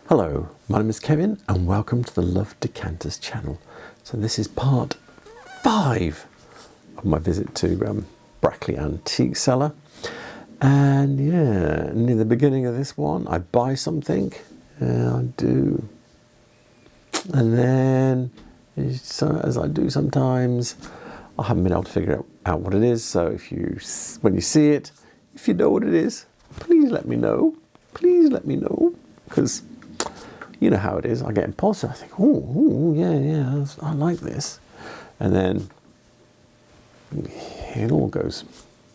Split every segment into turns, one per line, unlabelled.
Hello, my name is Kevin and welcome to the Love Decanters channel. So this is part 5 of my visit to Brackley Antiques Cellar. And yeah, near the beginning of this one, I buy something. Yeah, I do. And then, as I do sometimes, I haven't been able to figure out what it is. So when you see it, if you know what it is, please let me know. Please let me know, because you know how it is. I get impulsive. I think, oh, yeah, I like this. And then it all goes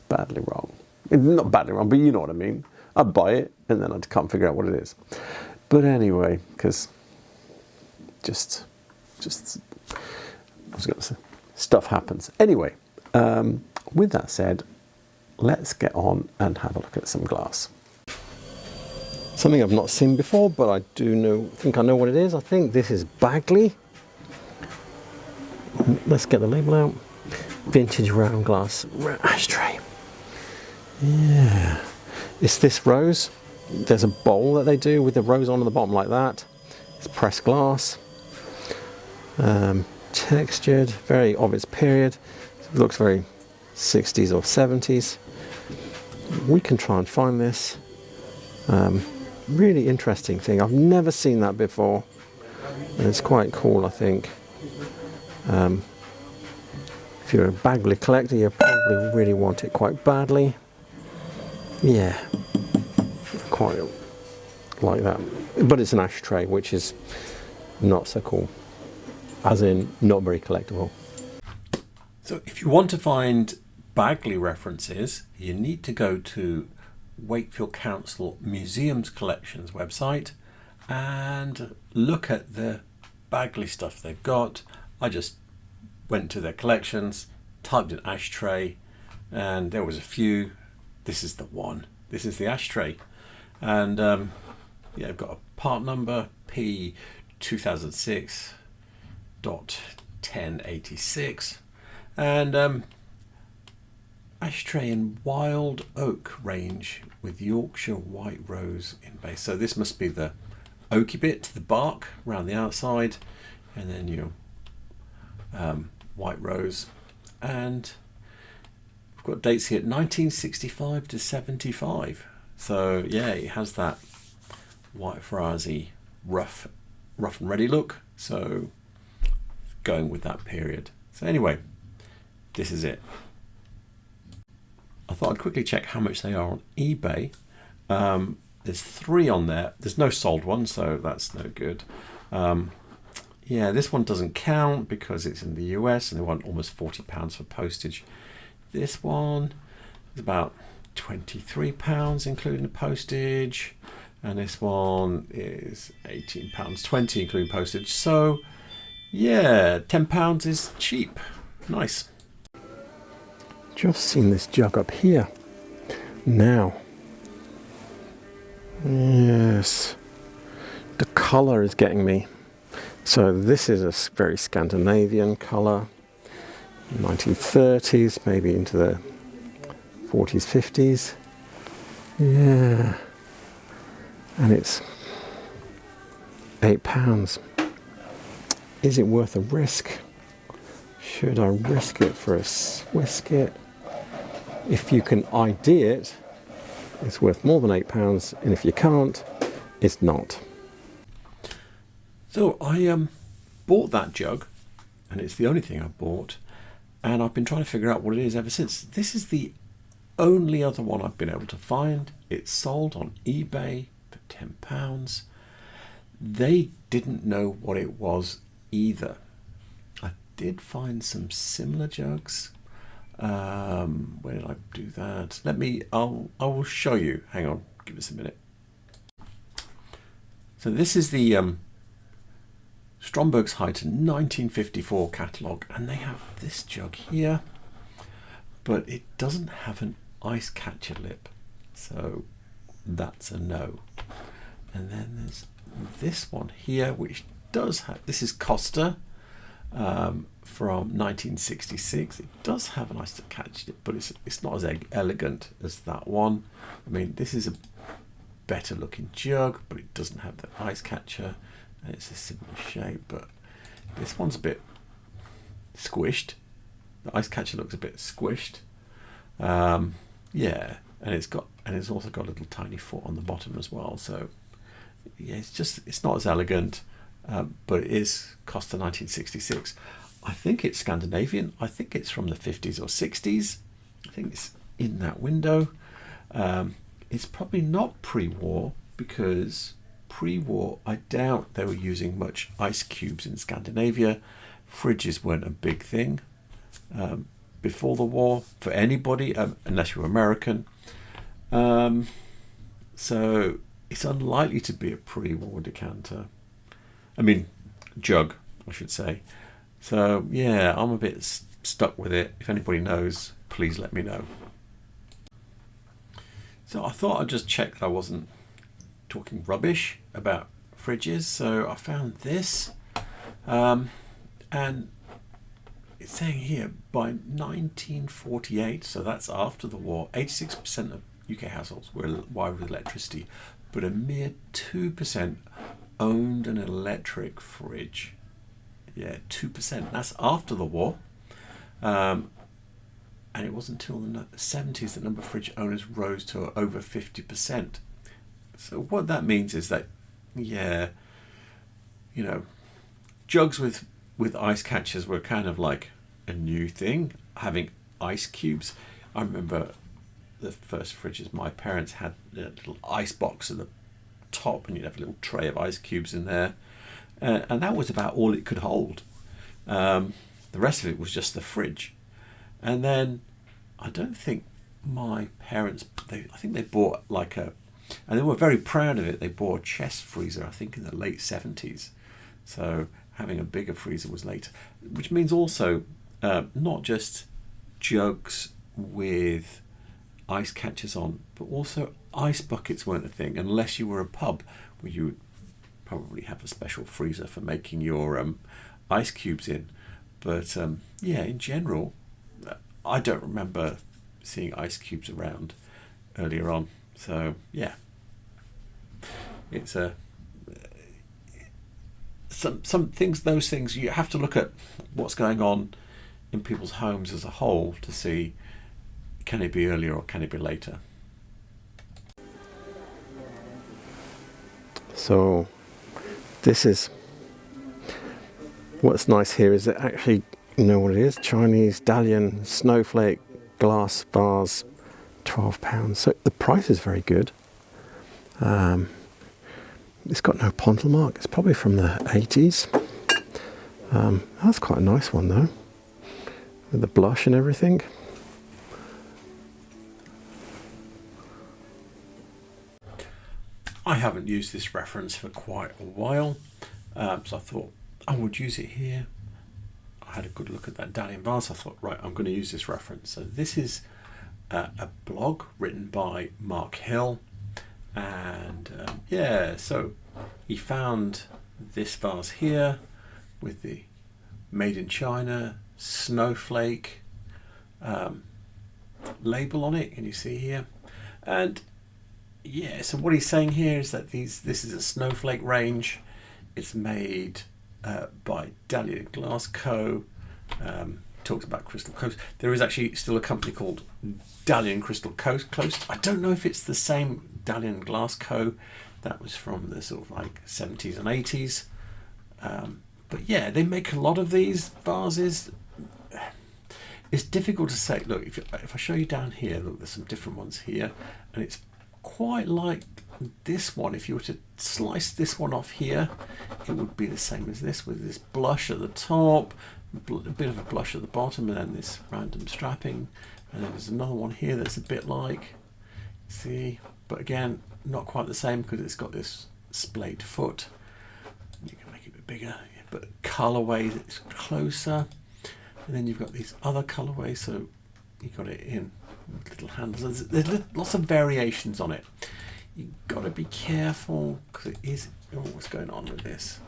badly wrong. Not badly wrong, but you know what I mean. I buy it and then I can't figure out what it is. But anyway, because just I was going to say, stuff happens. Anyway, with that said, let's get on and have a look at some glass. Something I've not seen before, but I think I know what it is. I think this is Backley. Let's get the label out. Vintage round glass ashtray. Yeah. It's this rose. There's a bowl that they do with the rose on the bottom like that. It's pressed glass. Textured, very of its period. It looks very 60s or 70s. We can try and find this. Really interesting thing. I've never seen that before, and it's quite cool, I think. If you're a Backley collector, you probably really want it quite badly. Yeah, quite like that. But it's an ashtray, which is not so cool, as in not very collectible.
So if you want to find Backley references, you need to go to Wakefield Council Museums Collections website and look at the Backley stuff they've got. I just went to their collections, typed in ashtray, and there was a few. This is the one. This is the ashtray, and yeah, I've got a part number P 2006.1086, and ashtray in wild oak range with Yorkshire white rose in base. So this must be the oaky bit, the bark around the outside, and then your white rose. And we've got dates here, 1965 to 75. So yeah, it has that white frazzy rough and ready look. So going with that period. So anyway, this is it. I thought I'd quickly check how much they are on eBay. There's 3 on there. There's no sold one, so that's no good. Yeah, this one doesn't count because it's in the US and they want almost £40 for postage. This one is about £23 including the postage, and this one is £18.20 including postage. So yeah, £10 is cheap. Nice.
Just seen this jug up here. Now. Yes. The colour is getting me. So this is a very Scandinavian colour. 1930s, maybe into the 40s, 50s. Yeah. And it's £8. Is it worth a risk? Should I risk it for a Swisskit? If you can ID it, it's worth more than £8, and if you can't, it's not.
So I bought that jug, and it's the only thing I bought, and I've been trying to figure out what it is ever since. This is the only other one I've been able to find. It's sold on eBay for £10. They didn't know what it was either. I did find some similar jugs. Where did I do that? I will show you. Hang on, give us a minute. So this is the Stromberg's Heighton 1954 catalogue, and they have this jug here, but it doesn't have an ice catcher lip, so that's a no. And then there's this one here, which does have, this is Costa from 1966. It does have an ice catcher lip, but it's not as elegant as that one. I mean, this is a better looking jug, but it doesn't have the ice catcher. And it's a similar shape, but this one's a bit squished. The ice catcher looks a bit squished. Yeah, and it's also got a little tiny foot on the bottom as well. So yeah, it's not as elegant, but it is Costa 1966. I think it's Scandinavian. I think it's from the 50s or 60s. I think it's in that window. It's probably not pre-war, because pre-war I doubt they were using much ice cubes in Scandinavia. Fridges weren't a big thing before the war for anybody, unless you were American. So it's unlikely to be a pre-war decanter. I mean, jug, I should say. So yeah, I'm a bit stuck with it. If anybody knows, please let me know. So I thought I'd just check that I wasn't talking rubbish about fridges. So I found this, and it's saying here by 1948, so that's after the war, 86% of UK households were wired with electricity, but a mere 2% owned an electric fridge. Yeah, 2%. That's after the war. And it wasn't until the 70s the number of fridge owners rose to over 50%. So what that means is that, yeah, you know, jugs with ice catchers were kind of like a new thing, having ice cubes. I remember the first fridges my parents had, a little ice box at the top, and you'd have a little tray of ice cubes in there. And that was about all it could hold. The rest of it was just the fridge. And then I don't think my parents, I think they bought and they were very proud of it, they bought a chest freezer, I think in the late 70s. So having a bigger freezer was later, which means also not just jugs with ice catchers on, but also ice buckets weren't a thing, unless you were a pub where you would probably have a special freezer for making your ice cubes in. But yeah, in general, I don't remember seeing ice cubes around earlier on. So yeah, it's some things. Those things you have to look at what's going on in people's homes as a whole to see, can it be earlier or can it be later.
So this is what's nice here is that actually, you know what it is, Chinese Dalian snowflake glass vase, £12. So the price is very good. It's got no pontle mark. It's probably from the 80s. That's quite a nice one though, with the blush and everything.
I haven't used this reference for quite a while, so I thought I would use it here. I had a good look at that Dalian vase. I thought, right, I'm going to use this reference. So this is a blog written by Mark Hill, and yeah, so he found this vase here with the Made in China snowflake label on it. Can you see here? And yeah, so what he's saying here is that this is a snowflake range. It's made by Dalian Glass Co. Talks about Crystal Coast. There is actually still a company called Dalian Crystal Coast. I don't know if it's the same Dalian Glass Co. That was from the sort of like 70s and 80s. But yeah, they make a lot of these vases. It's difficult to say. Look, if I show you down here, look, there's some different ones here, and it's quite like this one. If you were to slice this one off here, it would be the same as this, with this blush at the top, a bit of a blush at the bottom, and then this random strapping. And then there's another one here that's a bit like, see, but again, not quite the same because it's got this splayed foot. You can make it a bit bigger, but colorway it's closer. And then you've got these other colorways, so you got it in with little handles. There's lots of variations on it. You've got to be careful because it is. Oh, what's going on with this?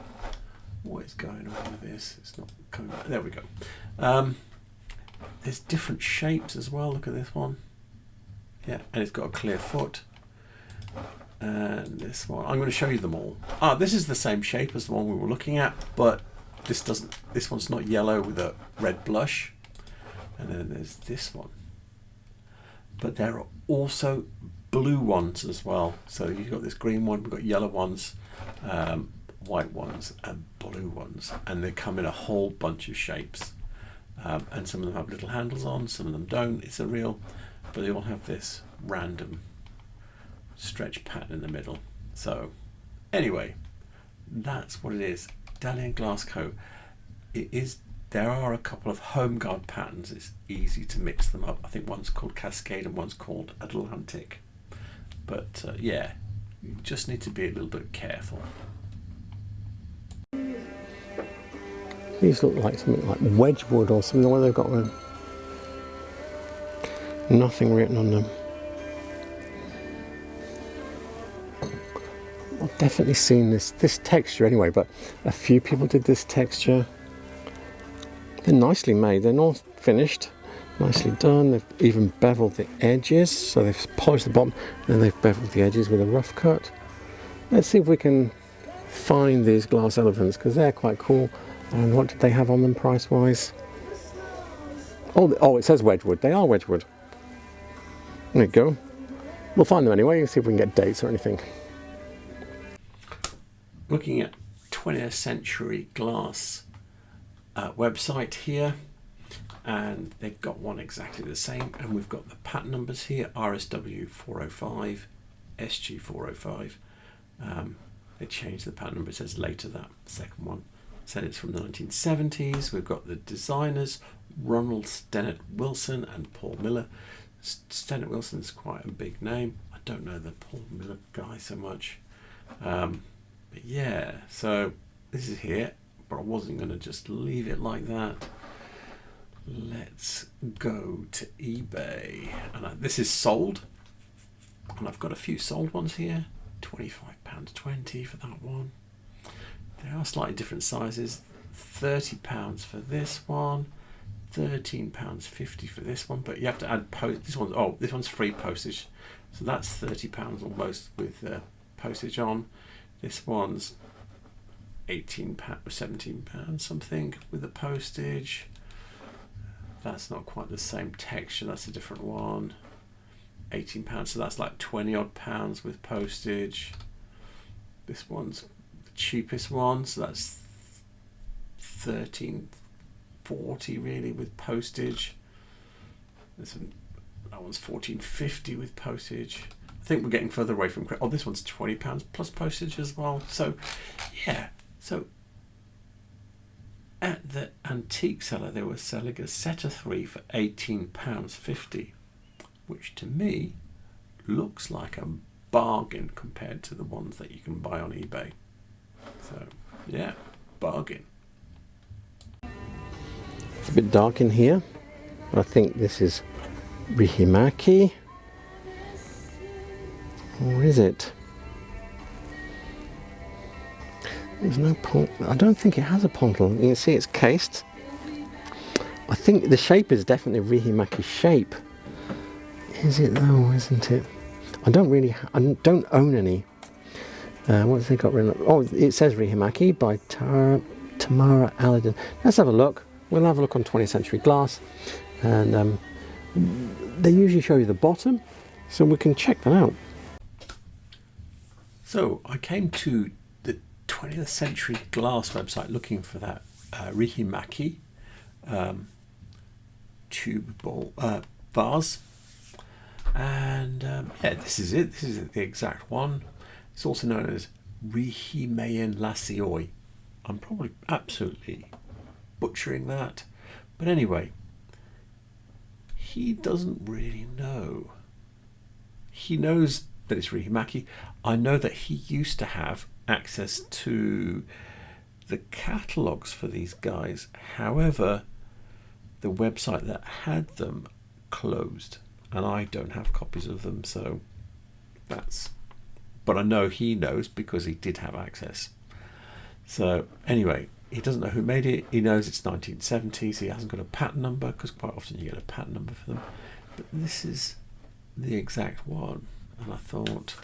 What is going on with this? It's not coming back. There we go. There's different shapes as well. Look at this one. Yeah, and it's got a clear foot. And this one, I'm going to show you them all. This is the same shape as the one we were looking at, but this one's not yellow with a red blush. And then there's this one. But there are also blue ones as well. So you've got this green one, we've got yellow ones, white ones, and blue ones. And they come in a whole bunch of shapes. And some of them have little handles on, some of them don't. It's a real, but they all have this random stretch pattern in the middle. So anyway, that's what it is. Dalian glass coat. There are a couple of home guard patterns. It's easy to mix them up. I think one's called Cascade and one's called Atlantic. But yeah, you just need to be a little bit careful.
These look like something like Wedgwood or something, where they've got nothing written on them. I've definitely seen this texture anyway, but a few people did this texture. They're nicely made, they're not finished, nicely done. They've even beveled the edges, so they've polished the bottom, then they've beveled the edges with a rough cut. Let's see if we can find these glass elephants, because they're quite cool. And what did they have on them price-wise? Oh, it says Wedgwood. They are Wedgwood. There you go. We'll find them anyway and see if we can get dates or anything.
Looking at 20th Century Glass website here, and they've got one exactly the same, and we've got the pattern numbers here: RSW 405, SG 405. They changed the pattern number. It says later that second one. Said it's from the 1970s. We've got the designers, Ronald Stennett Wilson and Paul Miller. Stennett Wilson's quite a big name. I don't know the Paul Miller guy so much. But yeah, so this is here, but I wasn't going to just leave it like that. Let's go to eBay. And this is sold. And I've got a few sold ones here. £25.20 for that one. They are slightly different sizes. £30 for this one, £13.50 for this one, but you have to add this one's free postage, so that's £30 almost with postage on. This one's £18, £17 something with the postage. That's not quite the same texture, that's a different one. £18, so that's like 20 odd pounds with postage. This one's cheapest one, so that's £13.40 really with postage. That one's £14.50 with postage. I think we're getting further away from. Oh, this one's £20 plus postage as well. So yeah, so at the Antique Cellar they were selling a set of 3 for £18.50, which to me looks like a bargain compared to the ones that you can buy on eBay. So, yeah, bargain.
It's a bit dark in here, but I think this is Rihimaki. Or is it? There's no pontal. I don't think it has a pontal. You can see it's cased. I think the shape is definitely Rihimaki shape. Is it though, isn't it? I don't own any. What have they got written up? Oh, it says Rihimaki by Tamara Aladdin. Let's have a look. We'll have a look on 20th Century Glass. And they usually show you the bottom, so we can check that out.
So I came to the 20th Century Glass website looking for that Rihimaki tube ball vase. And yeah, this is it. This is the exact one. It's also known as Rihimeyan Lasioi. I'm probably absolutely butchering that. But anyway, he doesn't really know. He knows that it's Rihimaki. I know that he used to have access to the catalogues for these guys. However, the website that had them closed, and I don't have copies of them, so that's... But I know he knows because he did have access. So anyway, he doesn't know who made it. He knows it's 1970s. He hasn't got a pattern number because quite often you get a pattern number for them. But this is the exact one. And I thought,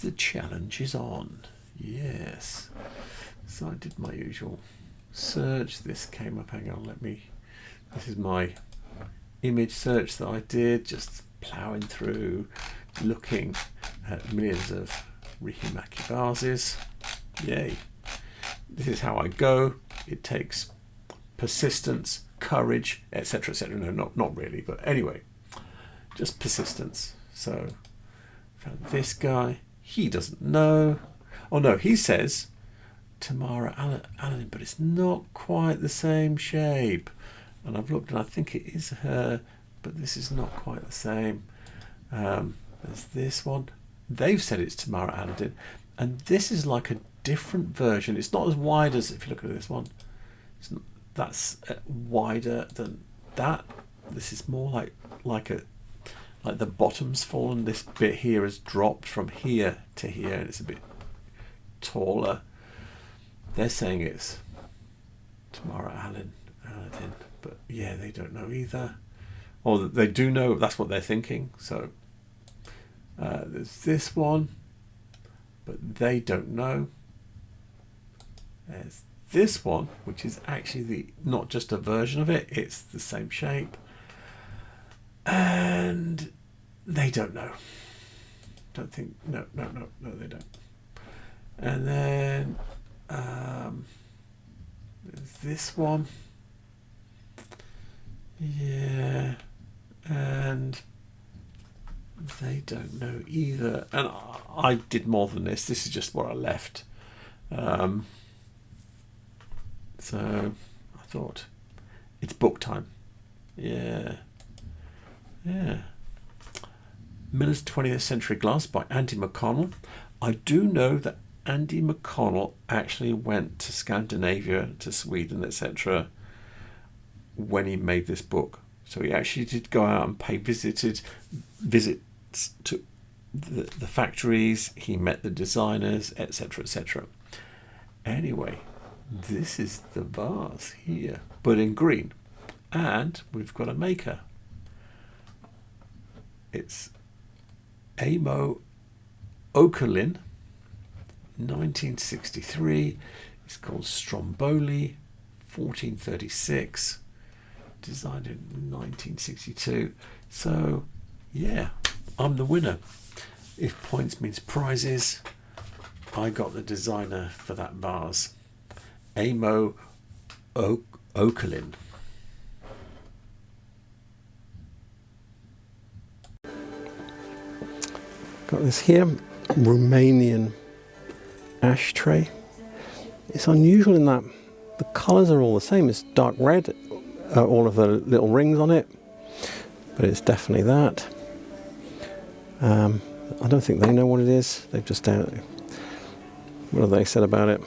The challenge is on. Yes. So I did my usual search. This came up. Hang on, this is my image search that I did, just ploughing through, looking at millions of Rihimaki vases. Yay. This is how I go. It takes persistence, courage, etc., etc. No, not really, but anyway, just persistence. So found this guy. He doesn't know. Oh no, he says Tamara Allen, but it's not quite the same shape. And I've looked and I think it is her, but this is not quite the same. There's this one. They've said it's Tamara Allen, and this is like a different version. It's not as wide as, if you look at this one, that's wider than that. This is more like the bottom's fallen. This bit here has dropped from here to here, and it's a bit taller. They're saying it's Tamara Allen, but yeah, they don't know either. Or they do know, that's what they're thinking. So there's this one, but they don't know. There's this one, which is actually not just a version of it, it's the same shape. And they don't know. No, they don't. And then there's this one. Yeah. And they don't know either. And I did more than this. This is just what I left. So I thought, it's book time. Yeah. Miller's 20th Century Glass by Andy McConnell. I do know that Andy McConnell actually went to Scandinavia, to Sweden, etc. when he made this book. So he actually did go out and pay visits to the factories. He met the designers, etc., etc. Anyway, this is the vase here, but in green. And we've got a maker. It's Amo Okerlin, 1963. It's called Stromboli, 1436. Designed in 1962. So, yeah, I'm the winner. If points means prizes, I got the designer for that vase. Amo Okerlin. Got this here, Romanian ashtray. It's unusual in that the colours are all the same. It's dark red, all of the little rings on it, but it's definitely that. I don't think they know what it is. They've just what have they said about it?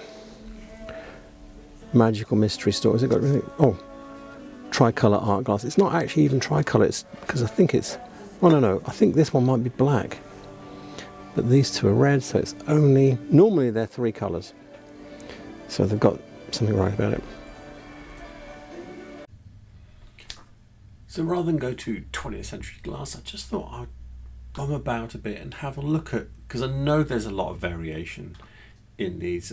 Magical mystery store. Has it got really? Oh, tricolour art glass. It's not actually even tricolour. It's because I think it's. Oh no, I think this one might be black. But these two are red, so it's only. Normally they're three colours. So they've got something right about it. So rather than go to 20th century glass, I just thought I'd bum about a bit and have a look at, because I know there's a lot of variation in these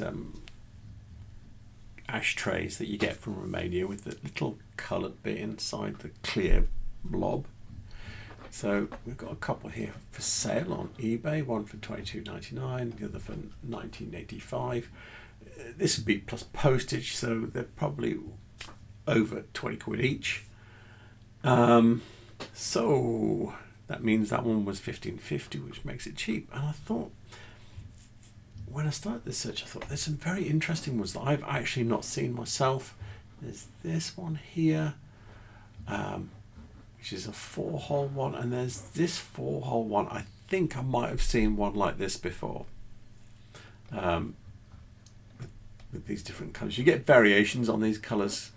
ashtrays that you get from Romania with the little coloured bit inside the clear blob. So we've got a couple here for sale on eBay, one for $22.99, the other for $19.85. This would be plus postage, so they're probably over 20 quid each. So that means that one was $15.50, which makes it cheap. And I thought, when I started this search, I thought there's some very interesting ones that I've actually not seen myself. There's this one here, which is a 4-hole one, and there's this 4-hole one. I think I might have seen one like this before. With these different colours. You get variations on these colours,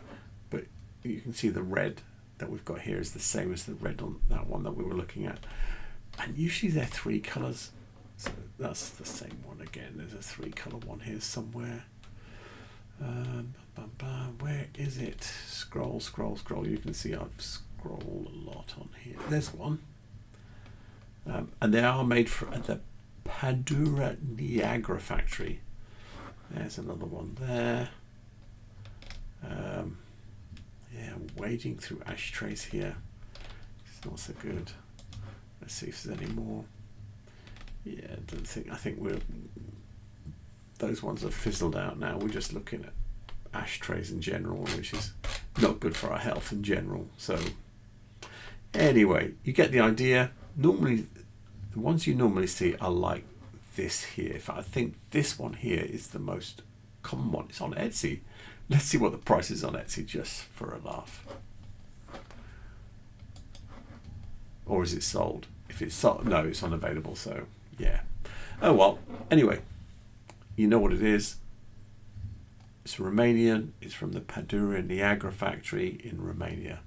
but you can see the red that we've got here is the same as the red on that one that we were looking at. And usually they're 3 colours. So that's the same one again. There's a 3-colour one here somewhere. Where is it? Scroll. You can see I've scrolled a lot on here. There's one. And they are made for the Padura Niagara factory. There's another one there. Yeah, wading through ashtrays here. It's not so good. Let's see if there's any more. Yeah, I think those ones are fizzled out now. We're just looking at ashtrays in general, which is not good for our health in general. So anyway, you get the idea. Normally, the ones you normally see are like this here. In fact, I think this one here is the most common one. It's on Etsy. Let's see what the price is on Etsy, just for a laugh. Or is it sold? If it's sold, no, it's unavailable. So yeah. Oh well. Anyway, you know what it is. It's Romanian. It's from the Padura Niagara factory in Romania.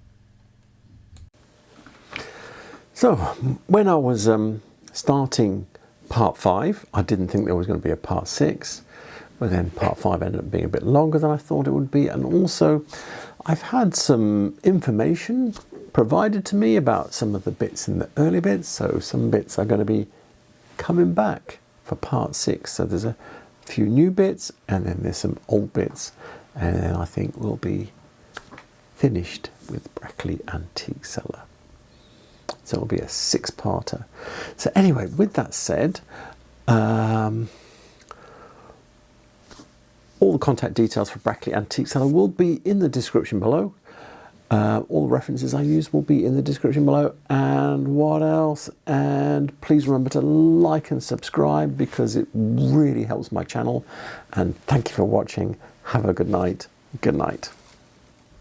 So when I was starting part 5, I didn't think there was going to be a part 6, but then part 5 ended up being a bit longer than I thought it would be. And also I've had some information provided to me about some of the bits in the early bits, so some bits are going to be coming back for part 6. So there's a few new bits and then there's some old bits, and then I think we'll be finished with Brackley Antique Cellar. So it'll be a 6-parter. So anyway, with that said, all the contact details for Brackley Antique Cellar will be in the description below. All the references I use will be in the description below. And what else? And please remember to like and subscribe, because it really helps my channel. And thank you for watching. Have a good night. Good night.